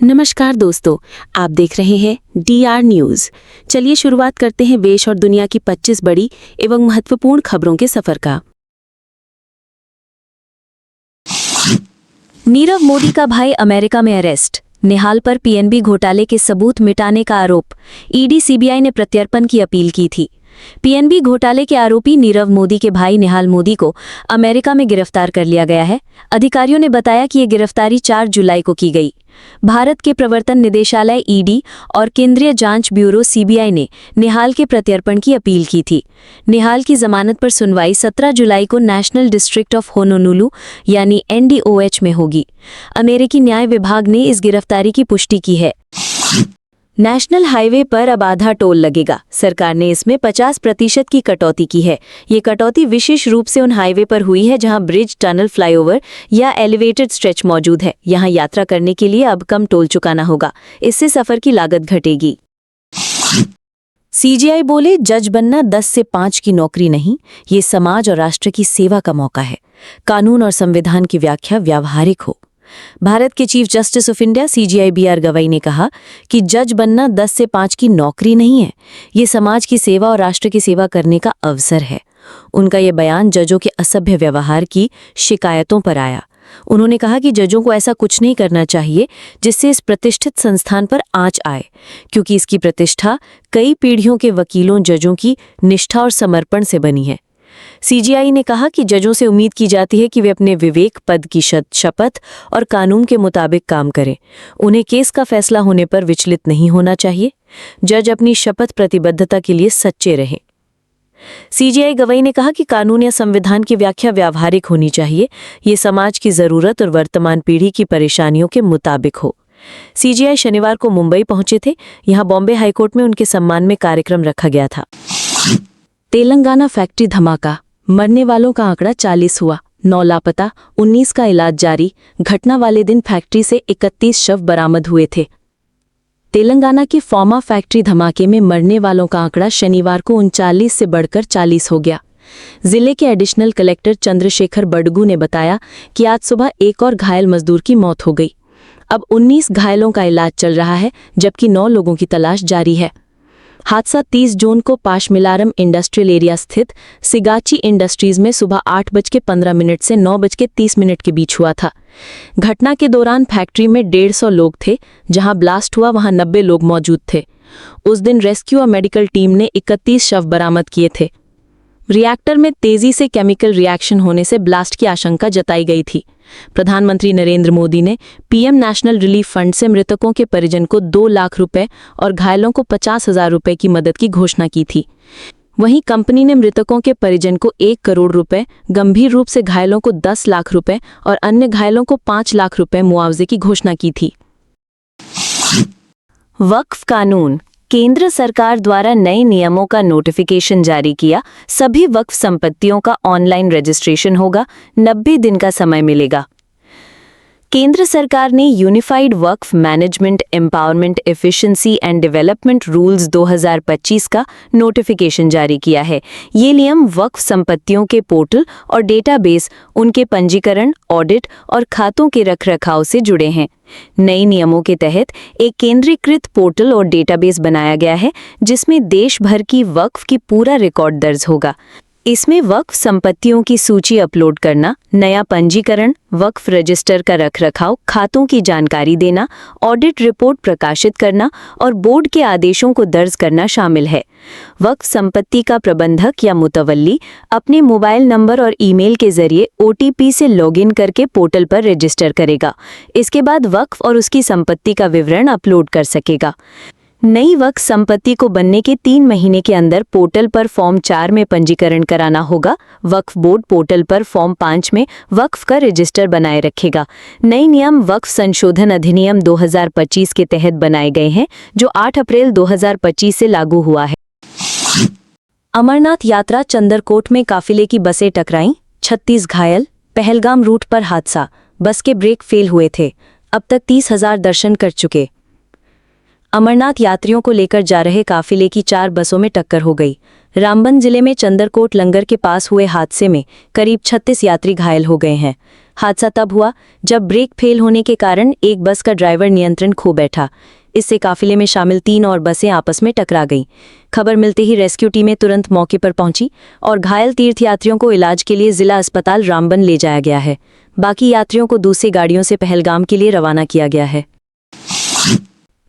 नमस्कार दोस्तों, आप देख रहे हैं DR न्यूज। चलिए शुरुआत करते हैं देश और दुनिया की 25 बड़ी एवं महत्वपूर्ण खबरों के सफर का। नीरव मोदी का भाई अमेरिका में अरेस्ट। निहाल पर PNB घोटाले के सबूत मिटाने का आरोप। ईडी CBI ने प्रत्यर्पण की अपील की थी। PNB घोटाले के आरोपी नीरव मोदी के भाई निहाल मोदी को अमेरिका में गिरफ्तार कर लिया गया है। अधिकारियों ने बताया कि ये गिरफ्तारी 4 जुलाई को की गई। भारत के प्रवर्तन निदेशालय ED और केंद्रीय जांच ब्यूरो CBI ने निहाल के प्रत्यर्पण की अपील की थी। निहाल की जमानत पर सुनवाई 17 जुलाई को नेशनल डिस्ट्रिक्ट ऑफ होनोलुलु यानी NDOH में होगी। अमेरिकी न्याय विभाग ने इस गिरफ्तारी की पुष्टि की है। नेशनल हाईवे पर अब आधा टोल लगेगा। सरकार ने इसमें 50% की कटौती की है। ये कटौती विशेष रूप से उन हाईवे पर हुई है जहां ब्रिज, टनल, फ्लाईओवर या एलिवेटेड स्ट्रेच मौजूद है। यहां यात्रा करने के लिए अब कम टोल चुकाना होगा। इससे सफर की लागत घटेगी। CGI बोले, जज बनना 10 से 5 की नौकरी नहीं, ये समाज और राष्ट्र की सेवा का मौका है। कानून और संविधान की व्याख्या व्यावहारिक हो। भारत के chief justice of India CGI BR Gavai ने कहा कि जज बनना 10 से 5 की नौकरी नहीं है, ये समाज की सेवा और राष्ट्र की सेवा करने का अवसर है। उनका ये बयान जजों के असभ्य व्यवहार की शिकायतों पर आया। उन्होंने कहा कि जजों को ऐसा कुछ नहीं करना चाहिए जिससे इस प्रतिष्ठित संस्थान पर आंच आए, क्योंकि इसकी प्रतिष्ठा कई पीढ़ियों के वकीलों, जजों की निष्ठा और समर्पण से बनी है। CGI ने कहा कि जजों से उम्मीद की जाती है कि वे अपने विवेक, पद की शपथ और कानून के मुताबिक काम करें। उन्हें केस का फैसला होने पर विचलित नहीं होना चाहिए। जज अपनी शपथ प्रतिबद्धता के लिए सच्चे रहें। CGI गवई ने कहा कि कानून या संविधान की व्याख्या व्यावहारिक होनी चाहिए। ये समाज की जरूरत और वर्तमान पीढ़ी की परेशानियों के मुताबिक हो। CGI शनिवार को मुंबई पहुंचे थे। यहां बॉम्बे हाईकोर्ट में उनके सम्मान में कार्यक्रम रखा गया था। तेलंगाना फैक्ट्री धमाका, मरने वालों का आंकड़ा 40 हुआ, 9 लापता, 19 का इलाज जारी। घटना वाले दिन फैक्ट्री से 31 शव बरामद हुए थे। तेलंगाना की फॉर्मा फैक्ट्री धमाके में मरने वालों का आंकड़ा शनिवार को 39 से बढ़कर 40 हो गया। जिले के एडिशनल कलेक्टर चंद्रशेखर बडगू ने बताया कि आज सुबह एक और घायल मजदूर की मौत हो गई। अब 19 घायलों का इलाज चल रहा है, जबकि 9 लोगों की तलाश जारी है। हादसा 30 जून को पाशमिलारम इंडस्ट्रियल एरिया स्थित सिगाची इंडस्ट्रीज में सुबह 8:15 से 9:30 के बीच हुआ था। घटना के दौरान फैक्ट्री में 150 लोग थे। जहां ब्लास्ट हुआ वहां 90 लोग मौजूद थे। उस दिन रेस्क्यू और मेडिकल टीम ने 31 शव बरामद किए थे। रिएक्टर में तेजी से केमिकल रिएक्शन होने से ब्लास्ट की आशंका जताई गई थी। प्रधानमंत्री नरेंद्र मोदी ने PM नेशनल रिलीफ फंड से मृतकों के परिजन को 2 लाख रुपए और घायलों को 50,000 रुपए की मदद की घोषणा की थी। वहीं कंपनी ने मृतकों के परिजन को 1 करोड़ रुपए, गंभीर रूप से घायलों को 10 लाख रुपए और अन्य घायलों को 5 लाख रुपए मुआवजे की घोषणा की थी। वक्फ कानून, केंद्र सरकार द्वारा नए नियमों का नोटिफिकेशन जारी किया। सभी वक्फ संपत्तियों का ऑनलाइन रजिस्ट्रेशन होगा। 90 दिन का समय मिलेगा। केंद्र सरकार ने unified Waqf management, empowerment, efficiency and development rules 2025 का नोटिफिकेशन जारी किया है। ये नियम वक्फ संपत्तियों के पोर्टल और डेटाबेस, उनके पंजीकरण, ऑडिट और खातों के रखरखाव से जुड़े हैं। नए नियमों के तहत एक केंद्रीकृत पोर्टल और डेटाबेस बनाया गया है जिसमें देश भर की वक्फ की पूरा रिकॉर्ड दर्ज होगा। इसमें वक्फ संपत्तियों की सूची अपलोड करना, नया पंजीकरण, वक्फ रजिस्टर का रखरखाव, खातों की जानकारी देना, ऑडिट रिपोर्ट प्रकाशित करना और बोर्ड के आदेशों को दर्ज करना शामिल है। वक्फ संपत्ति का प्रबंधक या मुतवल्ली अपने मोबाइल नंबर और ईमेल के जरिए OTP से लॉगिन करके पोर्टल पर रजिस्टर करेगा। इसके बाद वक्फ और उसकी संपत्ति का विवरण अपलोड कर सकेगा। नई वक्फ संपत्ति को बनने के 3 महीने के अंदर पोर्टल पर फॉर्म 4 में पंजीकरण कराना होगा। वक्फ बोर्ड पोर्टल पर फॉर्म 5 में वक्फ का रजिस्टर बनाए रखेगा। नए नियम वक्फ संशोधन अधिनियम 2025 के तहत बनाए गए हैं, जो 8 अप्रैल 2025 से लागू हुआ है। अमरनाथ यात्रा चंदरकोट में काफिले की बसें टकराईं, 36 घायल। पहलगाम रूट पर हादसा, बस के ब्रेक फेल हुए थे। अब तक 30,000 दर्शन कर चुके। अमरनाथ यात्रियों को लेकर जा रहे काफिले की 4 बसों में टक्कर हो गई। रामबन जिले में चंदरकोट लंगर के पास हुए हादसे में करीब 36 यात्री घायल हो गए हैं। हादसा तब हुआ जब ब्रेक फेल होने के कारण एक बस का ड्राइवर नियंत्रण खो बैठा। इससे काफिले में शामिल 3 और बसें आपस में टकरा गईं। खबर मिलते ही रेस्क्यू टीमें तुरंत मौके पर पहुंची और घायल तीर्थयात्रियों को इलाज के लिए जिला अस्पताल रामबन ले जाया गया है। बाकी यात्रियों को दूसरी गाड़ियों से पहलगाम के लिए रवाना किया गया है।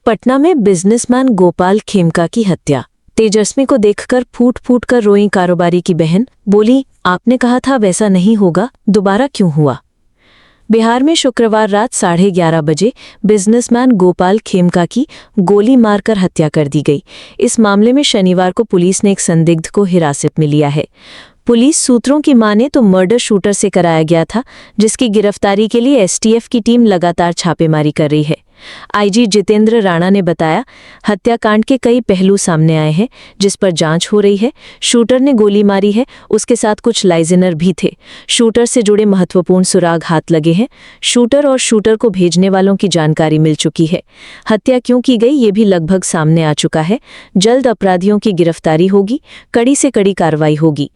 पटना में बिजनेसमैन गोपाल खेमका की हत्या। तेजस्वी को देखकर फूट फूट कर रोई कारोबारी की बहन। बोली, आपने कहा था वैसा नहीं होगा, दोबारा क्यों हुआ? बिहार में शुक्रवार रात 11:30 बजे बिजनेसमैन गोपाल खेमका की गोली मारकर हत्या कर दी गई। इस मामले में शनिवार को पुलिस ने एक संदिग्ध को हिरासत में लिया है। पुलिस सूत्रों की माने तो मर्डर शूटर से कराया गया था, जिसकी गिरफ्तारी के लिए एसटीएफ की टीम लगातार छापेमारी कर रही है। आईजी जितेंद्र राणा ने बताया, हत्याकांड के कई पहलू सामने आए हैं जिस पर जांच हो रही है। शूटर ने गोली मारी है, उसके साथ कुछ लाइजनर भी थे। शूटर से जुड़े महत्वपूर्ण सुराग हाथ लगे हैं। शूटर और शूटर को भेजने वालों की जानकारी मिल चुकी है। हत्या क्यों की गई ये भी लगभग सामने आ चुका है। जल्द अपराधियों की गिरफ्तारी होगी, कड़ी से कड़ी कार्रवाई होगी।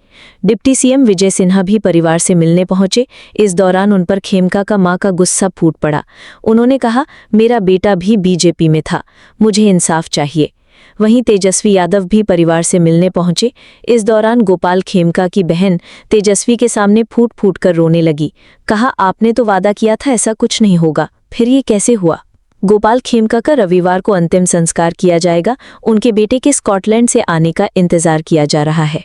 डिप्टी सीएम विजय सिन्हा भी परिवार से मिलने पहुंचे। इस दौरान उन पर खेमका का मां का गुस्सा फूट पड़ा। उन्होंने कहा, मेरा बेटा भी बीजेपी में था, मुझे इंसाफ चाहिए। वहीं तेजस्वी यादव भी परिवार से मिलने पहुंचे। इस दौरान गोपाल खेमका की बहन तेजस्वी के सामने फूट फूट कर रोने लगी। कहा, आपने तो वादा किया था ऐसा कुछ नहीं होगा, फिर ये कैसे हुआ? गोपाल खेमका का रविवार को अंतिम संस्कार किया जाएगा। उनके बेटे के स्कॉटलैंड से आने का इंतजार किया जा रहा है।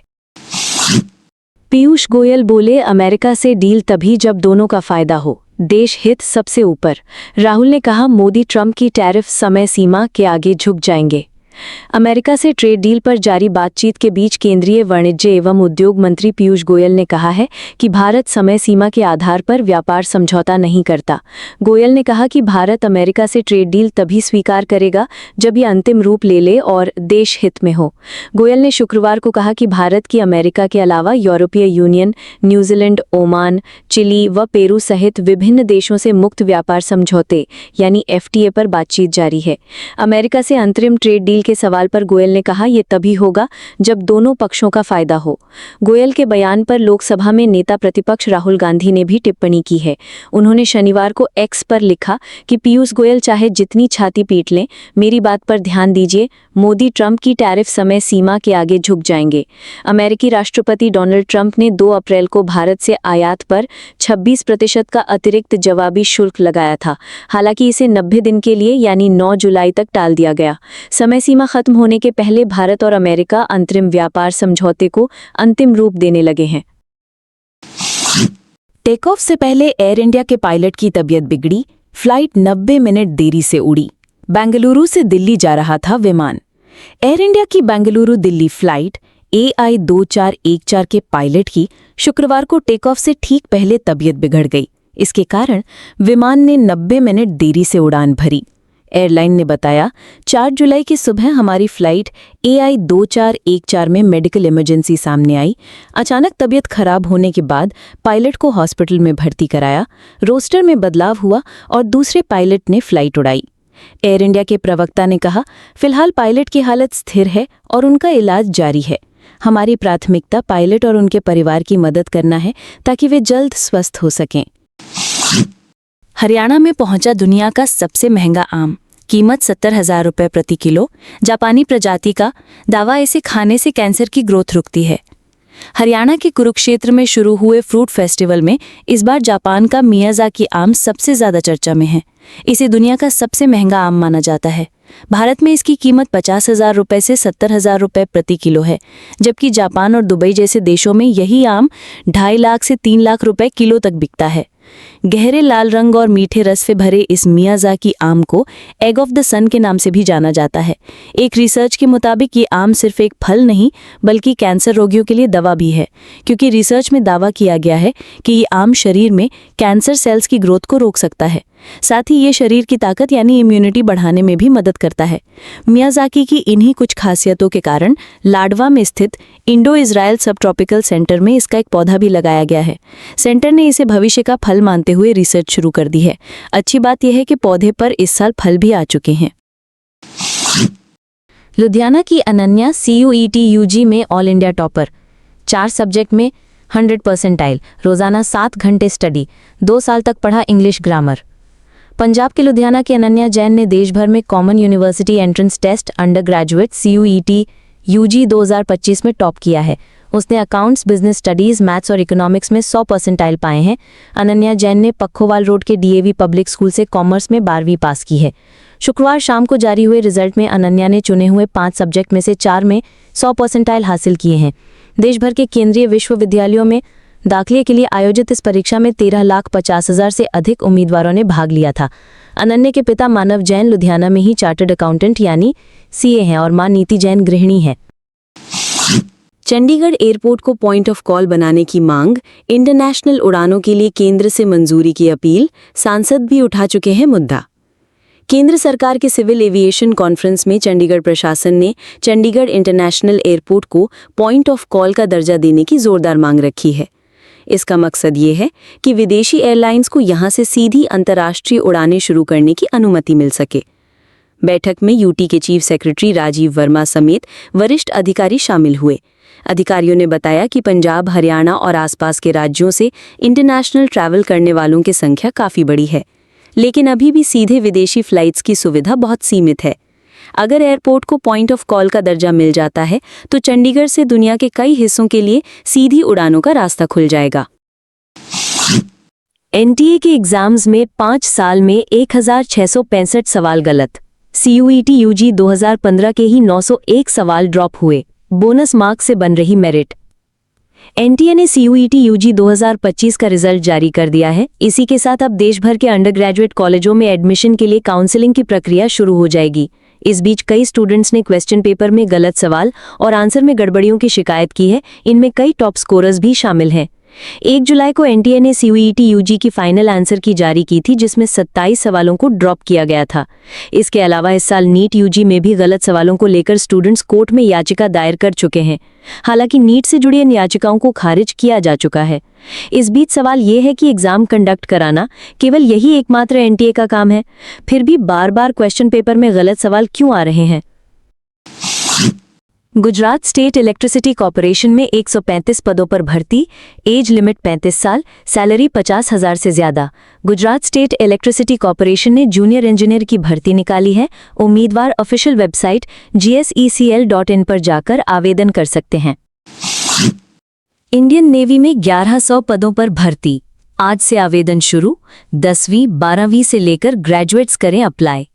पीयूष गोयल बोले, अमेरिका से डील तभी जब दोनों का फायदा हो, देश हित सबसे ऊपर। राहुल ने कहा, मोदी ट्रंप की टैरिफ समय सीमा के आगे झुक जाएंगे। अमेरिका से ट्रेड डील पर जारी बातचीत के बीच केंद्रीय वाणिज्य एवं उद्योग मंत्री पीयूष गोयल ने कहा है कि भारत समय सीमा के आधार पर व्यापार समझौता नहीं करता। गोयल ने कहा कि भारत अमेरिका से ट्रेड डील तभी स्वीकार करेगा जब ये अंतिम रूप ले ले और देश हित में हो। गोयल ने शुक्रवार को कहा कि भारत की अमेरिका के अलावा यूरोपीय यूनियन, न्यूजीलैंड, ओमान, चिली व पेरू सहित विभिन्न देशों से मुक्त व्यापार समझौते यानी एफटीए पर बातचीत जारी है। अमेरिका से अंतरिम ट्रेड डील के सवाल पर गोयल ने कहा, यह तभी होगा जब दोनों पक्षों का फायदा हो। गोयल के बयान पर लोकसभा में नेता प्रतिपक्ष राहुल गांधी ने भी टिप्पणी की है। उन्होंने शनिवार को एक्स पर लिखा कि पीयूष गोयल चाहे जितनी छाती पीट लें, मेरी बात पर ध्यान दीजिए, मोदी ट्रंप की टैरिफ समय सीमा के आगे झुक जाएंगे। अमेरिकी राष्ट्रपति डोनाल्ड ट्रंप ने 2 अप्रैल को भारत से आयात पर 26% का अतिरिक्त जवाबी शुल्क लगाया था। हालांकि इसे 90 दिन के लिए यानी 9 जुलाई तक टाल दिया गया। समय सीमा खत्म होने के पहले भारत और अमेरिका अंतरिम व्यापार समझौते को अंतिम रूप देने लगे हैं। टेक ऑफ से पहले एयर इंडिया के पायलट की तबीयत बिगड़ी, फ्लाइट 90 मिनट देरी से उड़ी। बेंगलुरु से दिल्ली जा रहा था विमान। एयर इंडिया की बेंगलुरु दिल्ली फ्लाइट AI 2414 के पायलट की शुक्रवार को टेक ऑफ से ठीक पहले तबीयत बिगड़ गई। इसके कारण विमान ने 90 मिनट देरी से उड़ान भरी। एयरलाइन ने बताया, 4 जुलाई की सुबह हमारी फ्लाइट AI 2414 में मेडिकल इमरजेंसी सामने आई। अचानक तबीयत खराब होने के बाद पायलट को हॉस्पिटल में भर्ती कराया। रोस्टर में बदलाव हुआ और दूसरे पायलट ने फ्लाइट उड़ाई। एयर इंडिया के प्रवक्ता ने कहा, फिलहाल पायलट की हालत स्थिर है और उनका इलाज जारी है। हमारी प्राथमिकता पायलट और उनके परिवार की मदद करना है ताकि वे जल्द स्वस्थ हो सकें। हरियाणा में पहुंचा दुनिया का सबसे महंगा आम, कीमत 70,000 रुपये प्रति किलो। जापानी प्रजाति का दावा, इसे खाने से कैंसर की ग्रोथ रुकती है। हरियाणा के कुरुक्षेत्र में शुरू हुए फ्रूट फेस्टिवल में इस बार जापान का मियाज़ाकी आम सबसे ज्यादा चर्चा में है। इसे दुनिया का सबसे महंगा आम माना जाता है। भारत में इसकी कीमत 50,000 रुपये से 70,000 रुपये प्रति किलो है, जबकि जापान और दुबई जैसे देशों में यही आम 2.5 लाख से 3 लाख रुपये किलो तक बिकता है। गहरे लाल रंग और मीठे रस से भरे इस मियाज़ाकी आम को एग ऑफ द सन के नाम से भी जाना जाता है। एक रिसर्च के मुताबिक ये आम सिर्फ एक फल नहीं बल्कि कैंसर रोगियों के लिए दवा भी है, क्योंकि रिसर्च में दावा किया गया है कि ये आम शरीर में कैंसर सेल्स की ग्रोथ को रोक सकता है। साथ ही ये शरीर की ताकत यानी इम्यूनिटी बढ़ाने में भी मदद करता है। मियाज़ाकी की इन्हीं कुछ खासियतों के कारण लाडवा में स्थित इंडो इजराइल सब ट्रॉपिकल सेंटर में इसका एक पौधा भी लगाया गया है। सेंटर ने इसे भविष्य का फल मानते हुए रिसर्च शुरू कर दी है। अच्छी बात यह है कि पौधे पर इस साल फल भी आ चुके हैं। लुधियाना की अनन्या CUET UG में ऑल इंडिया टॉपर, 4 सब्जेक्ट में 100%, रोजाना 7 घंटे स्टडी, 2 साल तक पढ़ा इंग्लिश ग्रामर। पंजाब के लुधियाना की अनन्या जैन ने देश भर में common university entrance test undergraduate CUET UG 2025 में टॉप किया है। उसने अकाउंट्स, बिजनेस स्टडीज, मैथ्स और इकोनॉमिक्स में 100% पाए हैं। अनन्या जैन ने पखोवाल रोड के DAV पब्लिक स्कूल से कॉमर्स में 12वीं पास की है। शुक्रवार शाम को जारी हुए रिजल्ट में अनन्या ने चुने हुए 5 सब्जेक्ट में से 4 में 100% हासिल किए हैं। देश भर के केंद्रीय विश्वविद्यालयों में दाखिले के लिए आयोजित इस परीक्षा में 13,50,000 से अधिक उम्मीदवारों ने भाग लिया था। अनन्या के पिता मानव जैन लुधियाना में ही चार्टर्ड अकाउंटेंट यानी CA हैं और मां नीति जैन गृहिणी है। चंडीगढ़ एयरपोर्ट को पॉइंट ऑफ कॉल बनाने की मांग, इंटरनेशनल उड़ानों के लिए केंद्र से मंजूरी की अपील, सांसद भी उठा चुके हैं मुद्दा। केंद्र सरकार के सिविल एविएशन कॉन्फ्रेंस में चंडीगढ़ प्रशासन ने चंडीगढ़ इंटरनेशनल एयरपोर्ट को पॉइंट ऑफ कॉल का दर्जा देने की जोरदार मांग रखी है। इसका मकसद ये है कि विदेशी एयरलाइंस को यहां से सीधी अंतर्राष्ट्रीय उड़ानें शुरू करने की अनुमति मिल सके। बैठक में यूटी के चीफ सेक्रेटरी राजीव वर्मा समेत वरिष्ठ अधिकारी शामिल हुए। अधिकारियों ने बताया कि पंजाब, हरियाणा और आसपास के राज्यों से इंटरनेशनल ट्रैवल करने वालों की संख्या काफ़ी बड़ी है, लेकिन अभी भी सीधे विदेशी फ्लाइट्स की सुविधा बहुत सीमित है। अगर एयरपोर्ट को पॉइंट ऑफ कॉल का दर्जा मिल जाता है तो चंडीगढ़ से दुनिया के कई हिस्सों के लिए सीधी उड़ानों का रास्ता खुल जाएगा। NTA के एग्जाम्स में 5 साल में 1,665 सवाल गलत। CUET UG 2015 के ही 901 सवाल ड्रॉप हुए। बोनस मार्क्स से बन रही मेरिट। NTA ने CUET UG 2025 का रिजल्ट जारी कर दिया है। इसी के साथ अब देश भर के अंडर ग्रेजुएट कॉलेजों में एडमिशन के लिए काउंसलिंग की प्रक्रिया शुरू हो जाएगी। इस बीच कई स्टूडेंट्स ने क्वेश्चन पेपर में गलत सवाल और आंसर में गड़बड़ियों की शिकायत की है। इनमें कई टॉप स्कोरर्स भी शामिल हैं। 1 जुलाई को NTA ने CUET UG की फाइनल आंसर की जारी की थी, जिसमें 27 सवालों को ड्रॉप किया गया था। इसके अलावा इस साल नीट UG में भी गलत सवालों को लेकर स्टूडेंट्स कोर्ट में याचिका दायर कर चुके हैं। हालांकि नीट से जुड़ी इन याचिकाओं को खारिज किया जा चुका है। इस बीच सवाल ये है कि एग्जाम कंडक्ट कराना केवल यही एकमात्र NTA का काम है, फिर भी बार बार क्वेश्चन पेपर में गलत सवाल क्यों आ रहे हैं? गुजरात स्टेट इलेक्ट्रिसिटी कॉर्पोरेशन में 135 पदों पर भर्ती, एज लिमिट 35 साल, सैलरी 50,000 से ज्यादा। गुजरात स्टेट इलेक्ट्रिसिटी कॉर्पोरेशन ने जूनियर इंजीनियर की भर्ती निकाली है। उम्मीदवार ऑफिशियल वेबसाइट gsecl.in पर जाकर आवेदन कर सकते हैं। इंडियन नेवी में 1100 पदों पर भर्ती, आज से आवेदन शुरू। 10वीं 12वीं से लेकर ग्रेजुएट्स करें अप्लाई।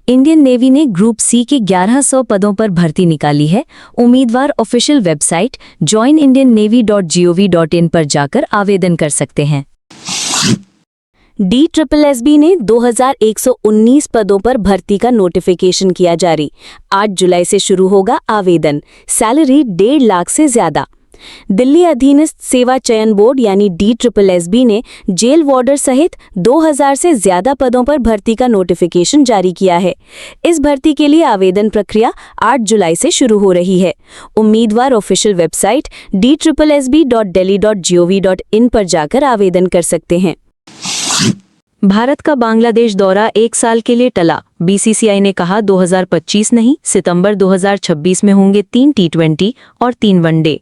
इंडियन नेवी ने ग्रुप C के 1100 पदों पर भर्ती निकाली है। उम्मीदवार ऑफिशियल वेबसाइट joinindiannavy.gov.in पर जाकर आवेदन कर सकते हैं। DSSB ने 2119 पदों पर भर्ती का नोटिफिकेशन किया जारी। 8 जुलाई से शुरू होगा आवेदन। सैलरी 1.5 लाख से ज्यादा। दिल्ली अधीनस्थ सेवा चयन बोर्ड यानी DSSB ने जेल वार्डर सहित 2000 से ज्यादा पदों पर भर्ती का नोटिफिकेशन जारी किया है। इस भर्ती के लिए आवेदन प्रक्रिया 8 जुलाई से शुरू हो रही है। उम्मीदवार ऑफिशियल वेबसाइट dssb.delhi.gov.in पर जाकर आवेदन कर सकते हैं। भारत का बांग्लादेश दौरा 1 साल के लिए टला। BCCI ने कहा 2025 नहीं, सितंबर 2026 में होंगे 3 T20 और 3 वनडे।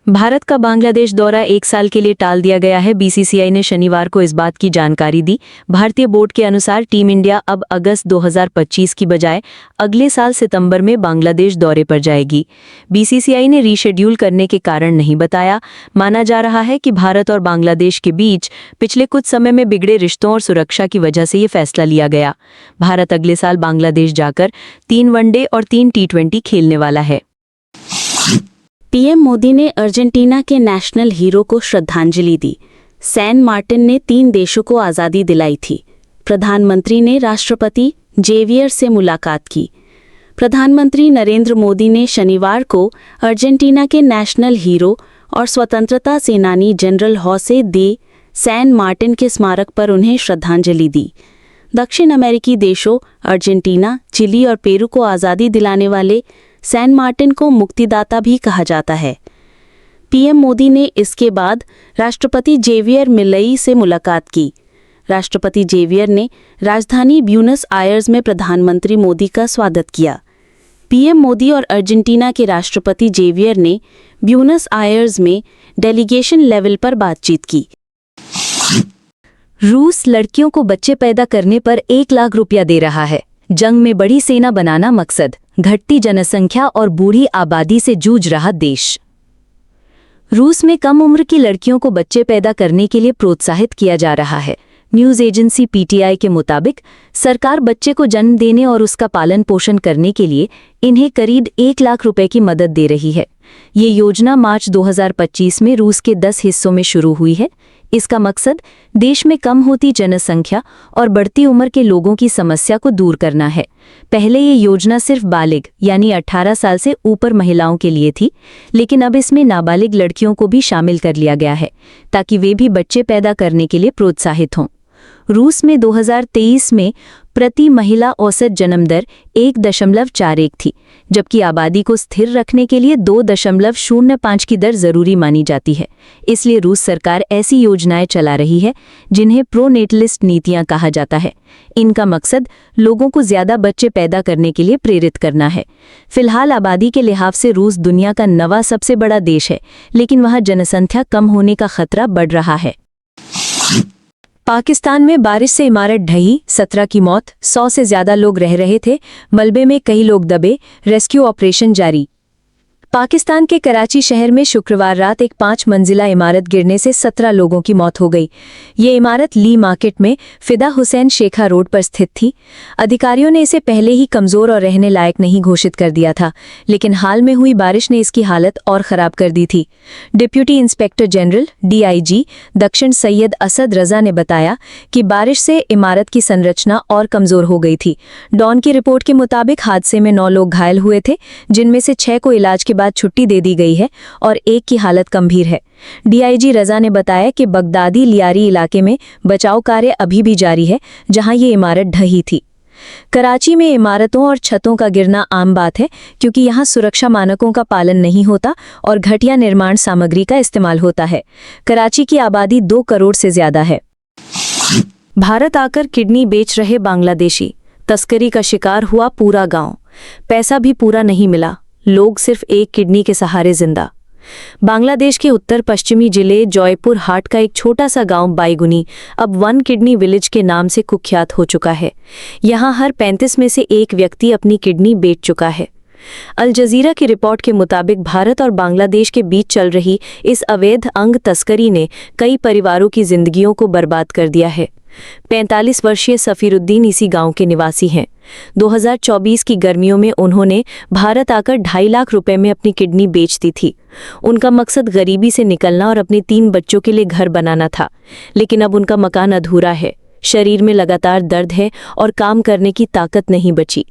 भारत का बांग्लादेश दौरा 1 साल के लिए टाल दिया गया है। BCCI ने शनिवार को इस बात की जानकारी दी। भारतीय बोर्ड के अनुसार टीम इंडिया अब अगस्त 2025 की बजाय अगले साल सितंबर में बांग्लादेश दौरे पर जाएगी। BCCI ने रीशेड्यूल करने के कारण नहीं बताया। माना जा रहा है कि भारत और बांग्लादेश के बीच पिछले कुछ समय में बिगड़े रिश्तों और सुरक्षा की वजह से ये फैसला लिया गया। भारत अगले साल बांग्लादेश जाकर 3 वनडे और 3 T20 खेलने वाला है। पीएम मोदी ने अर्जेंटीना के नेशनल हीरो को श्रद्धांजलि दी। सैन मार्टिन ने 3 देशों को आज़ादी दिलाई थी। प्रधानमंत्री ने राष्ट्रपति जेवियर से मुलाकात की। प्रधानमंत्री नरेंद्र मोदी ने शनिवार को अर्जेंटीना के नेशनल हीरो और स्वतंत्रता सेनानी जनरल होसे दे सैन मार्टिन के स्मारक पर उन्हें श्रद्धांजलि दी। दक्षिण अमेरिकी देशों अर्जेंटीना, चिली और पेरू को आज़ादी दिलाने वाले सैन मार्टिन को मुक्तिदाता भी कहा जाता है। पीएम मोदी ने इसके बाद राष्ट्रपति जेवियर मिलई से मुलाकात की। राष्ट्रपति जेवियर ने राजधानी ब्यूनस आयर्स में प्रधानमंत्री मोदी का स्वागत किया। पीएम मोदी और अर्जेंटीना के राष्ट्रपति जेवियर ने ब्यूनस आयर्स में डेलीगेशन लेवल पर बातचीत की। रूस लड़कियों को बच्चे पैदा करने पर 1 लाख रुपया दे रहा है। जंग में बड़ी सेना बनाना मकसद, घटती जनसंख्या और बूढ़ी आबादी से जूझ रहा देश। रूस में कम उम्र की लड़कियों को बच्चे पैदा करने के लिए प्रोत्साहित किया जा रहा है। न्यूज एजेंसी पीटीआई के मुताबिक सरकार बच्चे को जन्म देने और उसका पालन पोषण करने के लिए इन्हें करीब 1 लाख रुपए की मदद दे रही है। ये योजना मार्च 2025 में रूस के 10 हिस्सों में शुरू हुई है। इसका मकसद देश में कम होती जनसंख्या और बढ़ती उम्र के लोगों की समस्या को दूर करना है। पहले ये योजना सिर्फ बालिग यानी 18 साल से ऊपर महिलाओं के लिए थी, लेकिन अब इसमें नाबालिग लड़कियों को भी शामिल कर लिया गया है ताकि वे भी बच्चे पैदा करने के लिए प्रोत्साहित हों। रूस में 2023 में प्रति महिला औसत जन्म दर 1.41 थी, जबकि आबादी को स्थिर रखने के लिए 2.05 की दर जरूरी मानी जाती है। इसलिए रूस सरकार ऐसी योजनाएं चला रही है जिन्हें प्रोनेटलिस्ट नीतियां कहा जाता है। इनका मकसद लोगों को ज्यादा बच्चे पैदा करने के लिए प्रेरित करना है। फिलहाल आबादी के लिहाज से रूस दुनिया का 9वां सबसे बड़ा देश है, लेकिन वहां जनसंख्या कम होने का खतरा बढ़ रहा है। पाकिस्तान में बारिश से इमारत ढही, 17 की मौत, 100 से ज्यादा लोग रह रहे थे मलबे में, कई लोग दबे, रेस्क्यू ऑपरेशन जारी। पाकिस्तान के कराची शहर में शुक्रवार रात एक 5 मंजिला इमारत गिरने से 17 लोगों की मौत हो गई। ये इमारत ली मार्केट में फिदा हुसैन शेखा रोड पर स्थित थी। अधिकारियों ने इसे पहले ही कमजोर और रहने लायक नहीं घोषित कर दिया था, लेकिन हाल में हुई बारिश ने इसकी हालत और खराब कर दी थी। डिप्यूटी इंस्पेक्टर जनरल डीआईजी दक्षिण सैयद असद रजा ने बताया कि बारिश से इमारत की संरचना और कमजोर हो गई थी। डॉन की रिपोर्ट के मुताबिक हादसे में 9 लोग घायल हुए थे, जिनमें से 6 को इलाज के बाद छुट्टी दे दी गई है और 1 की हालत गंभीर है। डीआईजी रजा ने बताया कि बगदादी लियारी इलाके में बचाव कार्य अभी भी जारी है, जहां ये इमारत ढही थी। कराची में इमारतों और छतों का गिरना आम बात है, क्योंकि यहां सुरक्षा मानकों का पालन नहीं होता और घटिया निर्माण सामग्री का इस्तेमाल होता है। कराची की आबादी 2 करोड़ से ज्यादा है। भारत आकर किडनी बेच रहे बांग्लादेशी, तस्करी का शिकार हुआ पूरा गांव, पैसा भी पूरा नहीं मिला, लोग सिर्फ एक किडनी के सहारे जिंदा। बांग्लादेश के उत्तर पश्चिमी जिले जौयपुर हाट का एक छोटा सा गांव बाईगुनी अब 1 किडनी विलेज के नाम से कुख्यात हो चुका है। यहां हर 35 में से एक व्यक्ति अपनी किडनी बेच चुका है। अल जजीरा की रिपोर्ट के मुताबिक भारत और बांग्लादेश के बीच चल रही इस अवैध अंग तस्करी ने कई परिवारों की जिंदगियों को बर्बाद कर दिया है। 45 वर्षीय सफीरुद्दीन इसी गांव के निवासी हैं। 2024 की गर्मियों में उन्होंने भारत आकर 2.5 लाख रुपए में अपनी किडनी बेच दी थी। उनका मकसद गरीबी से निकलना और अपने 3 बच्चों के लिए घर बनाना था, लेकिन अब उनका मकान अधूरा है, शरीर में लगातार दर्द है और काम करने की ताकत नहीं बची।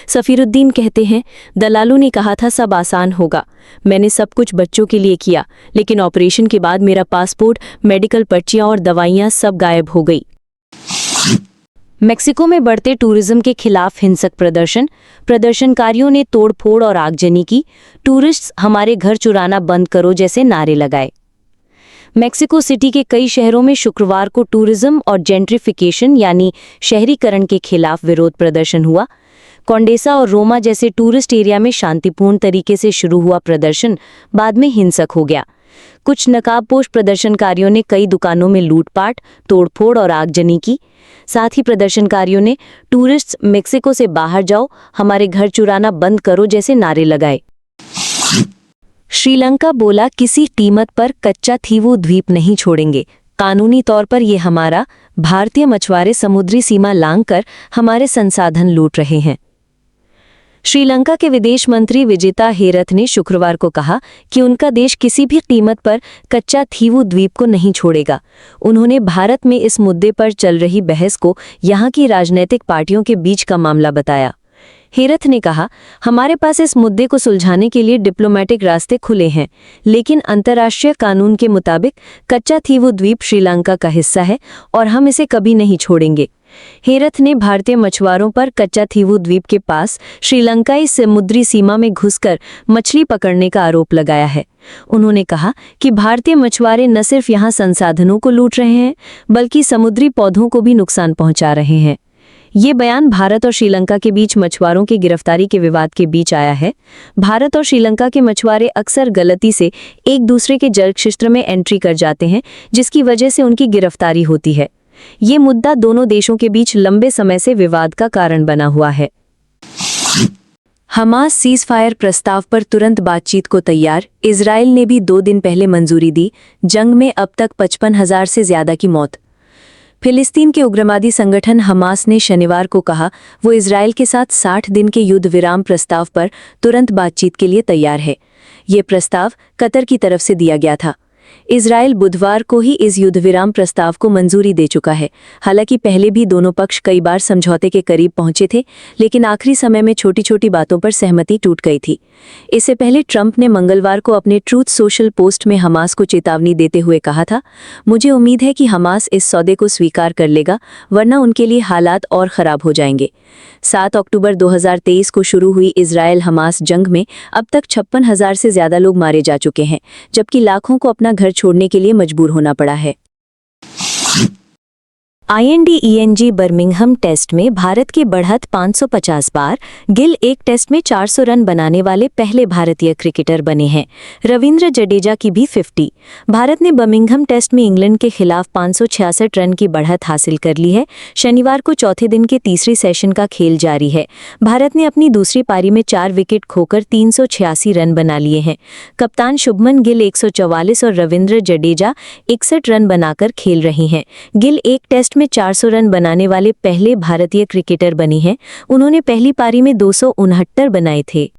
सफीरुद्दीन कहते हैं, दलालों ने कहा था सब आसान होगा, मैंने सब कुछ बच्चों के लिए किया, लेकिन ऑपरेशन के बाद मेरा पासपोर्ट, मेडिकल पर्चियां और दवाइयां सब गायब हो गई। मेक्सिको में बढ़ते टूरिज्म के खिलाफ हिंसक प्रदर्शनकारियों ने तोड़फोड़ और आगजनी की। टूरिस्ट्स हमारे घर चुराना बंद करो जैसे नारे लगाए। मेक्सिको सिटी के कई शहरों में शुक्रवार को टूरिज्म और जेंट्रिफिकेशन यानी शहरीकरण के खिलाफ विरोध प्रदर्शन हुआ। कोंडेसा और रोमा जैसे टूरिस्ट एरिया में शांतिपूर्ण तरीके से शुरू हुआ प्रदर्शन बाद में हिंसक हो गया। कुछ नकाबपोश प्रदर्शनकारियों ने कई दुकानों में लूटपाट, तोड़फोड़ और आगजनी की। साथ ही प्रदर्शनकारियों ने टूरिस्ट्स मेक्सिको से बाहर जाओ, हमारे घर चुराना बंद करो जैसे नारे लगाए। श्रीलंका बोला किसी कीमत पर कच्चा थीवू द्वीप नहीं छोड़ेंगे। कानूनी तौर पर ये हमारा, भारतीय मछुआरे समुद्री सीमा लांघकर हमारे संसाधन लूट रहे हैं। श्रीलंका के विदेश मंत्री विजिता हेरथ ने शुक्रवार को कहा कि उनका देश किसी भी कीमत पर कच्चा थीवू द्वीप को नहीं छोड़ेगा। उन्होंने भारत में इस मुद्दे पर चल रही बहस को यहां की राजनीतिक पार्टियों के बीच का मामला बताया। हेरथ ने कहा, हमारे पास इस मुद्दे को सुलझाने के लिए डिप्लोमेटिक रास्ते खुले हैं, लेकिन अंतर्राष्ट्रीय कानून के मुताबिक कच्चा थीवू द्वीप श्रीलंका का हिस्सा है और हम इसे कभी नहीं छोड़ेंगे। हेरथ ने भारतीय मछुआरों पर कच्चा थीवू द्वीप के पास श्रीलंकाई समुद्री सीमा में घुसकर मछली पकड़ने का आरोप लगाया है। उन्होंने कहा कि भारतीय मछुआरे न सिर्फ यहां संसाधनों को लूट रहे हैं, बल्कि समुद्री पौधों को भी नुकसान पहुंचा रहे हैं। ये बयान भारत और श्रीलंका के बीच मछुआरों की गिरफ्तारी के विवाद के बीच आया है। भारत और श्रीलंका के मछुआरे अक्सर गलती से एक दूसरे के जल क्षेत्र में एंट्री कर जाते हैं, जिसकी वजह से उनकी गिरफ्तारी होती है। ये मुद्दा दोनों देशों के बीच लंबे समय से विवाद का कारण बना हुआ है। हमास सीज़फायर प्रस्ताव पर तुरंत बातचीत को तैयार। इजराइल ने भी 2 दिन पहले मंजूरी दी। जंग में अब तक 55,000 से ज्यादा की मौत। फिलिस्तीन के उग्रवादी संगठन हमास ने शनिवार को कहा वो इजराइल के साथ 60 दिन के युद्ध विराम प्रस्ताव पर तुरंत बातचीत के लिए तैयार है। ये प्रस्ताव कतर की तरफ से दिया गया था। इजराइल बुधवार को ही इस युद्ध विराम प्रस्ताव को मंजूरी दे चुका है। हालांकि पहले भी दोनों पक्ष कई बार समझौते के करीब पहुंचे थे, लेकिन आखिरी समय में छोटी छोटी बातों पर सहमति टूट गई थी। इससे पहले ट्रंप ने मंगलवार को अपने ट्रूथ सोशल पोस्ट में हमास को चेतावनी देते हुए कहा था, मुझे उम्मीद है कि हमास इस सौदे को स्वीकार कर लेगा, वरना उनके लिए हालात और खराब हो जाएंगे। 7 अक्टूबर 2023 को शुरू हुई इजराइल हमास जंग में अब तक 56,000 से ज्यादा लोग मारे जा चुके हैं, जबकि लाखों को अपना घर छोड़ने के लिए मजबूर होना पड़ा है। IND-ENG बर्मिंघम टेस्ट में भारत की बढ़त 550 बार। गिल एक टेस्ट में 400 रन बनाने वाले पहले भारतीय क्रिकेटर बने हैं। रविंद्र जडेजा की भी 50। भारत ने बर्मिंघम टेस्ट में इंग्लैंड के खिलाफ 566 रन की बढ़त हासिल कर ली है। शनिवार को चौथे दिन के तीसरे सेशन का खेल जारी है। भारत ने अपनी दूसरी पारी में 4 विकेट खोकर 386 रन बना लिए हैं। कप्तान शुभमन गिल 144 और रविंद्र जडेजा 61 रन बनाकर खेल रही हैं। गिल एक टेस्ट में 400 रन बनाने वाले पहले भारतीय क्रिकेटर बनी हैं। उन्होंने पहली पारी में 269 बनाए थे।